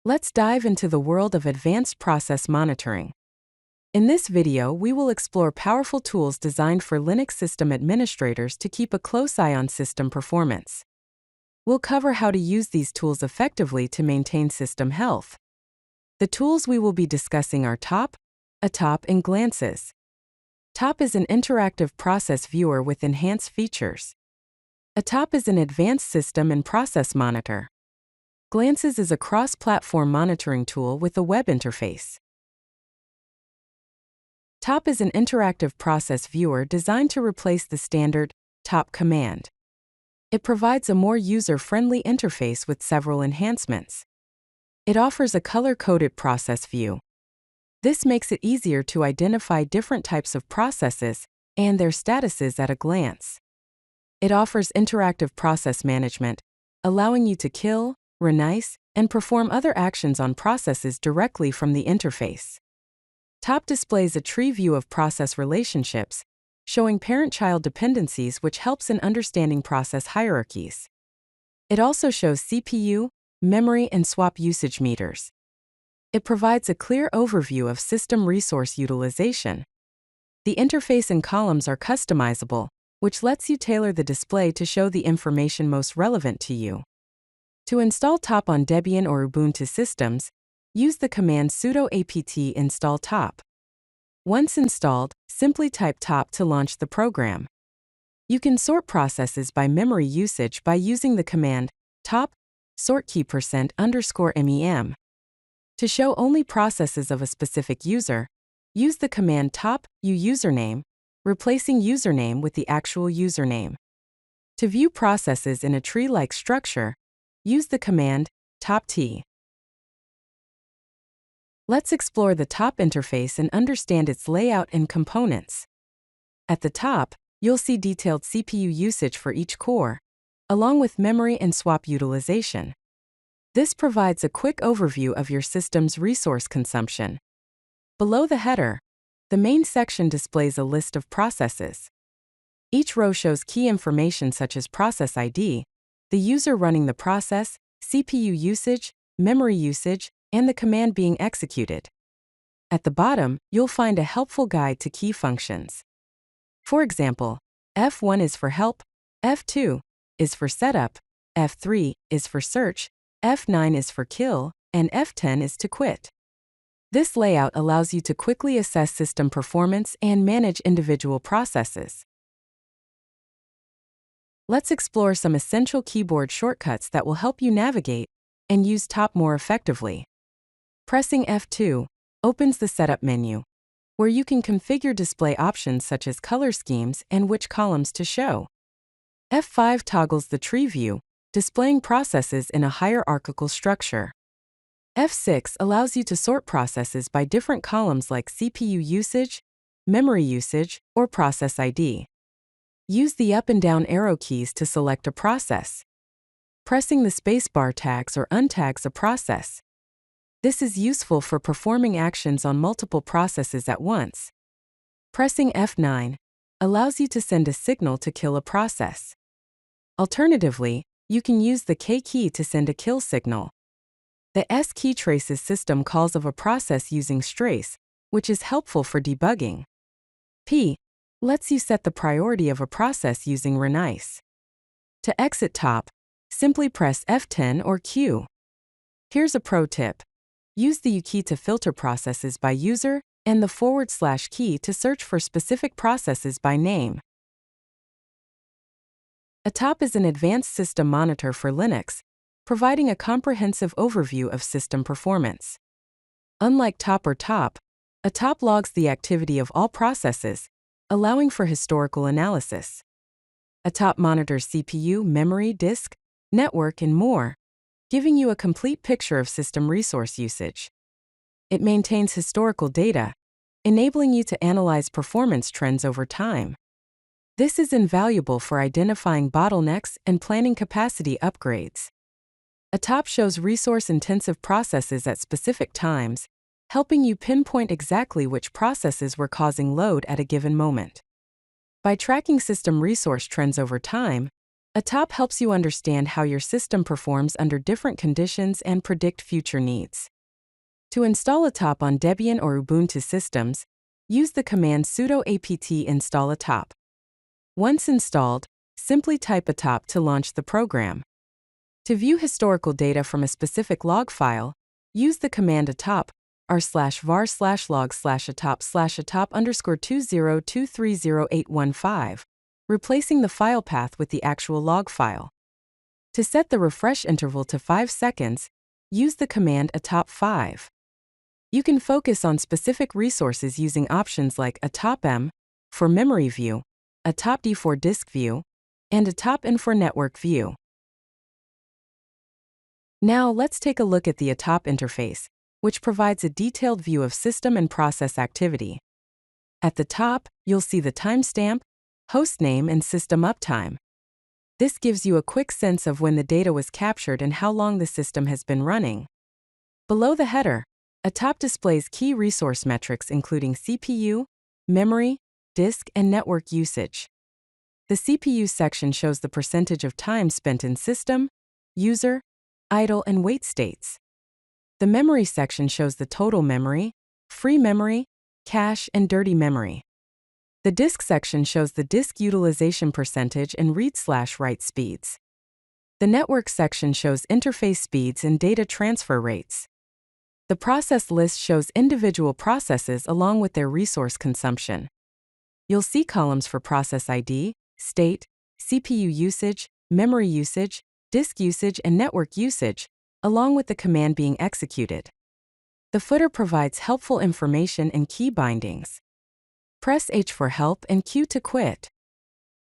Let's dive into the world of advanced process monitoring. In this video, we will explore powerful tools designed for Linux system administrators to keep a close eye on system performance. We'll cover how to use these tools effectively to maintain system health. The tools we will be discussing are top, atop, and glances. Top is an interactive process viewer with enhanced features. Atop is an advanced system and process monitor. Glances is a cross-platform monitoring tool with a web interface. Top is an interactive process viewer designed to replace the standard top command. It provides a more user-friendly interface with several enhancements. It offers a color-coded process view. This makes it easier to identify different types of processes and their statuses at a glance. It offers interactive process management, allowing you to kill, renice, and perform other actions on processes directly from the interface. Top displays a tree view of process relationships, showing parent-child dependencies, which helps in understanding process hierarchies. It also shows CPU, memory, and swap usage meters. It provides a clear overview of system resource utilization. The interface and columns are customizable, which lets you tailor the display to show the information most relevant to you. To install top on Debian or Ubuntu systems, use the command sudo apt install top. Once installed, simply type top to launch the program. You can sort processes by memory usage by using the command top sort key %_mem. To show only processes of a specific user, use the command top username, replacing username with the actual username. To view processes in a tree-like structure, use the command top t. Let's explore the top interface and understand its layout and components. At the top, you'll see detailed CPU usage for each core, along with memory and swap utilization. This provides a quick overview of your system's resource consumption. Below the header, the main section displays a list of processes. Each row shows key information such as process ID, the user running the process, CPU usage, memory usage, and the command being executed. At the bottom, you'll find a helpful guide to key functions. For example, F1 is for help, F2 is for setup, F3 is for search, F9 is for kill, and F10 is to quit. This layout allows you to quickly assess system performance and manage individual processes. Let's explore some essential keyboard shortcuts that will help you navigate and use top more effectively. Pressing F2 opens the Setup menu, where you can configure display options such as color schemes and which columns to show. F5 toggles the tree view, displaying processes in a hierarchical structure. F6 allows you to sort processes by different columns like CPU usage, memory usage, or process ID. Use the up and down arrow keys to select a process. Pressing the spacebar tags or untags a process. This is useful for performing actions on multiple processes at once. Pressing F9 allows you to send a signal to kill a process. Alternatively, you can use the K key to send a kill signal. The S key traces system calls of a process using strace, which is helpful for debugging. P lets you set the priority of a process using renice. To exit top, simply press F10 or Q. Here's a pro tip. Use the U key to filter processes by user and the / key to search for specific processes by name. Atop is an advanced system monitor for Linux, providing a comprehensive overview of system performance. Unlike top, atop logs the activity of all processes, allowing for historical analysis. Atop monitors CPU, memory, disk, network, and more, giving you a complete picture of system resource usage. It maintains historical data, enabling you to analyze performance trends over time. This is invaluable for identifying bottlenecks and planning capacity upgrades. Atop shows resource-intensive processes at specific times, helping you pinpoint exactly which processes were causing load at a given moment. By tracking system resource trends over time, Atop helps you understand how your system performs under different conditions and predict future needs. To install atop on Debian or Ubuntu systems, use the command sudo apt install atop. Once installed, simply type atop to launch the program. To view historical data from a specific log file, use the command atop r/var/log/atop_20230815, replacing the file path with the actual log file. To set the refresh interval to 5 seconds, use the command atop 5. You can focus on specific resources using options like atop m for memory view, atop d for disk view, and atop n for network view. Now let's take a look at the atop interface, which provides a detailed view of system and process activity. At the top, you'll see the timestamp, hostname, and system uptime. This gives you a quick sense of when the data was captured and how long the system has been running. Below the header, atop displays key resource metrics including CPU, memory, disk, and network usage. The CPU section shows the percentage of time spent in system, user, idle, and wait states. The memory section shows the total memory, free memory, cache, and dirty memory. The disk section shows the disk utilization percentage and read/write speeds. The network section shows interface speeds and data transfer rates. The process list shows individual processes along with their resource consumption. You'll see columns for process ID, state, CPU usage, memory usage, disk usage, and network usage, along with the command being executed. The footer provides helpful information and key bindings. Press H for help and Q to quit.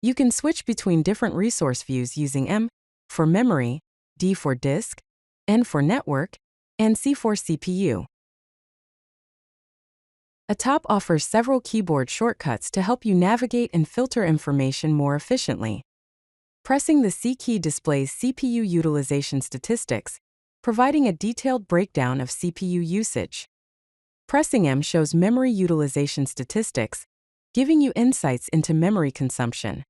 You can switch between different resource views using M for memory, D for disk, N for network, and C for CPU. Atop offers several keyboard shortcuts to help you navigate and filter information more efficiently. Pressing the C key displays CPU utilization statistics, providing a detailed breakdown of CPU usage. Pressing M shows memory utilization statistics, giving you insights into memory consumption.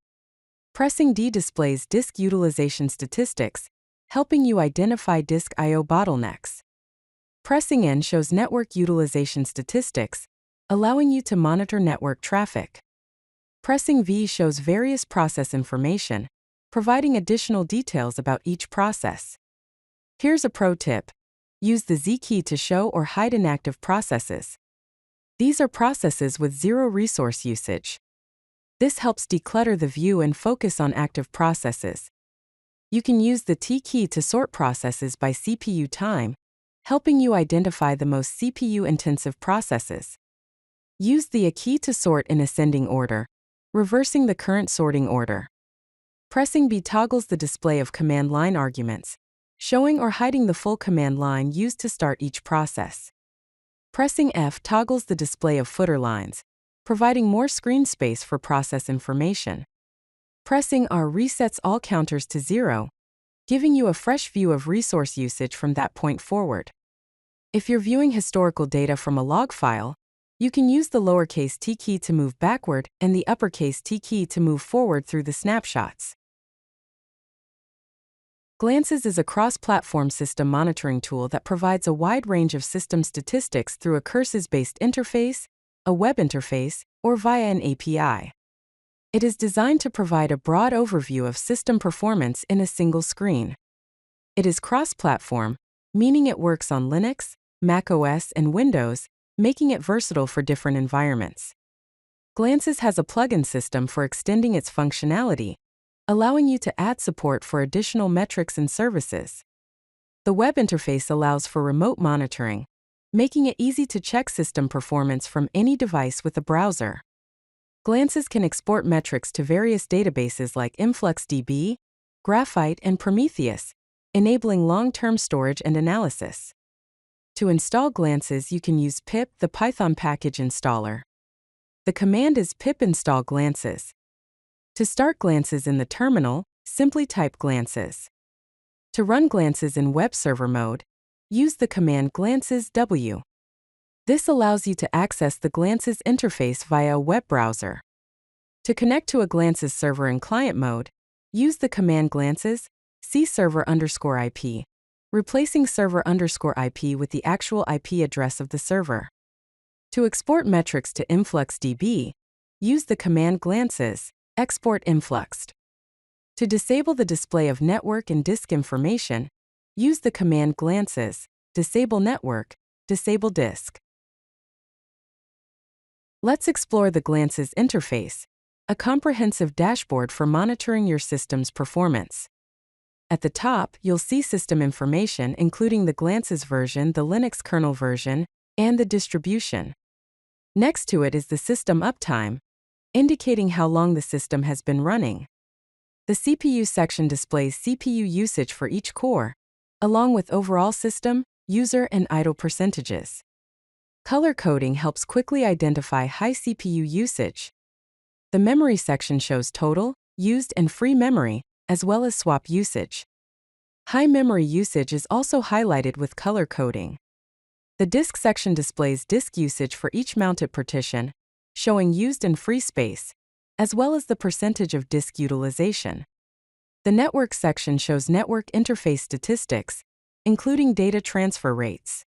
Pressing D displays disk utilization statistics, helping you identify disk I/O bottlenecks. Pressing N shows network utilization statistics, allowing you to monitor network traffic. Pressing V shows various process information, providing additional details about each process. Here's a pro tip. Use the Z key to show or hide inactive processes. These are processes with zero resource usage. This helps declutter the view and focus on active processes. You can use the T key to sort processes by CPU time, helping you identify the most CPU-intensive processes. Use the A key to sort in ascending order, reversing the current sorting order. Pressing B toggles the display of command line arguments, showing or hiding the full command line used to start each process. Pressing F toggles the display of footer lines, providing more screen space for process information. Pressing R resets all counters to 0, giving you a fresh view of resource usage from that point forward. If you're viewing historical data from a log file, you can use the lowercase t key to move backward and the uppercase T key to move forward through the snapshots. Glances is a cross-platform system monitoring tool that provides a wide range of system statistics through a cursor-based interface, a web interface, or via an API. It is designed to provide a broad overview of system performance in a single screen. It is cross-platform, meaning it works on Linux, Mac OS, and Windows, making it versatile for different environments. Glances has a plugin system for extending its functionality, allowing you to add support for additional metrics and services. The web interface allows for remote monitoring, making it easy to check system performance from any device with a browser. Glances can export metrics to various databases like InfluxDB, Graphite, and Prometheus, enabling long-term storage and analysis. To install Glances, you can use pip, the Python package installer. The command is pip install Glances. To start Glances in the terminal, simply type Glances. To run Glances in web server mode, use the command Glances W. This allows you to access the Glances interface via a web browser. To connect to a Glances server in client mode, Use the command glances, cserver_IP, replacing server_IP with the actual IP address of the server. To export metrics to InfluxDB, use the command glances, export influxed. To disable the display of network and disk information, use the command glances, disable network, disable disk. Let's explore the Glances interface, a comprehensive dashboard for monitoring your system's performance. At the top, you'll see system information including the Glances version, the Linux kernel version, and the distribution. Next to it is the system uptime, indicating how long the system has been running. The CPU section displays CPU usage for each core, along with overall system, user, and idle percentages. Color coding helps quickly identify high CPU usage. The memory section shows total, used, and free memory, as well as swap usage. High memory usage is also highlighted with color coding. The disk section displays disk usage for each mounted partition, showing used and free space, as well as the percentage of disk utilization. The network section shows network interface statistics, including data transfer rates.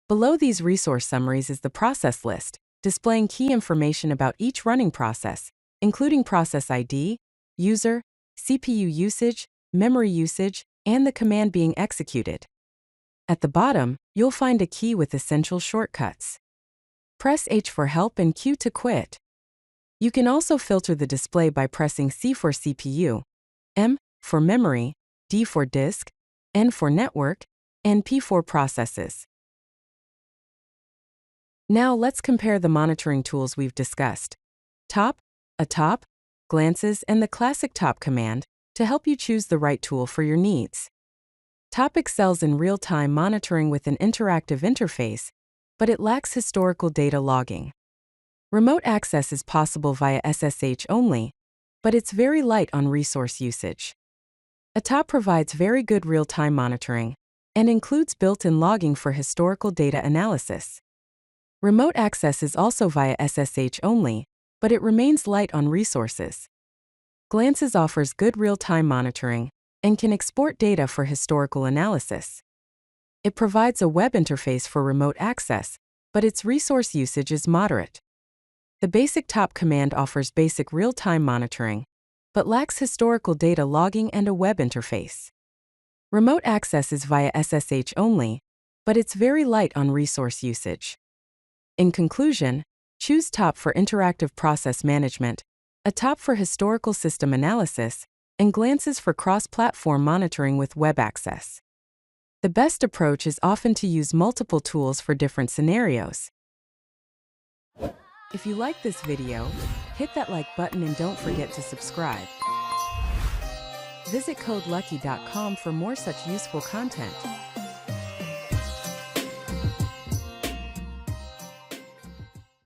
Below these resource summaries is the process list, displaying key information about each running process, including process ID, user, CPU usage, memory usage, and the command being executed. At the bottom, you'll find a key with essential shortcuts. Press H for help and Q to quit. You can also filter the display by pressing C for CPU, M for memory, D for disk, N for network, and P for processes. Now let's compare the monitoring tools we've discussed: top, atop, glances, and the classic top command to help you choose the right tool for your needs. Top excels in real-time monitoring with an interactive interface, but it lacks historical data logging. Remote access is possible via SSH only, but it's very light on resource usage. Atop provides very good real-time monitoring and includes built-in logging for historical data analysis. Remote access is also via SSH only, but it remains light on resources. Glances offers good real-time monitoring and can export data for historical analysis. It provides a web interface for remote access, but its resource usage is moderate. The basic top command offers basic real-time monitoring, but lacks historical data logging and a web interface. Remote access is via SSH only, but it's very light on resource usage. In conclusion, choose top for interactive process management, atop for historical system analysis, and glances for cross-platform monitoring with web access. The best approach is often to use multiple tools for different scenarios. If you like this video, hit that like button and don't forget to subscribe. Visit codelucky.com for more such useful content.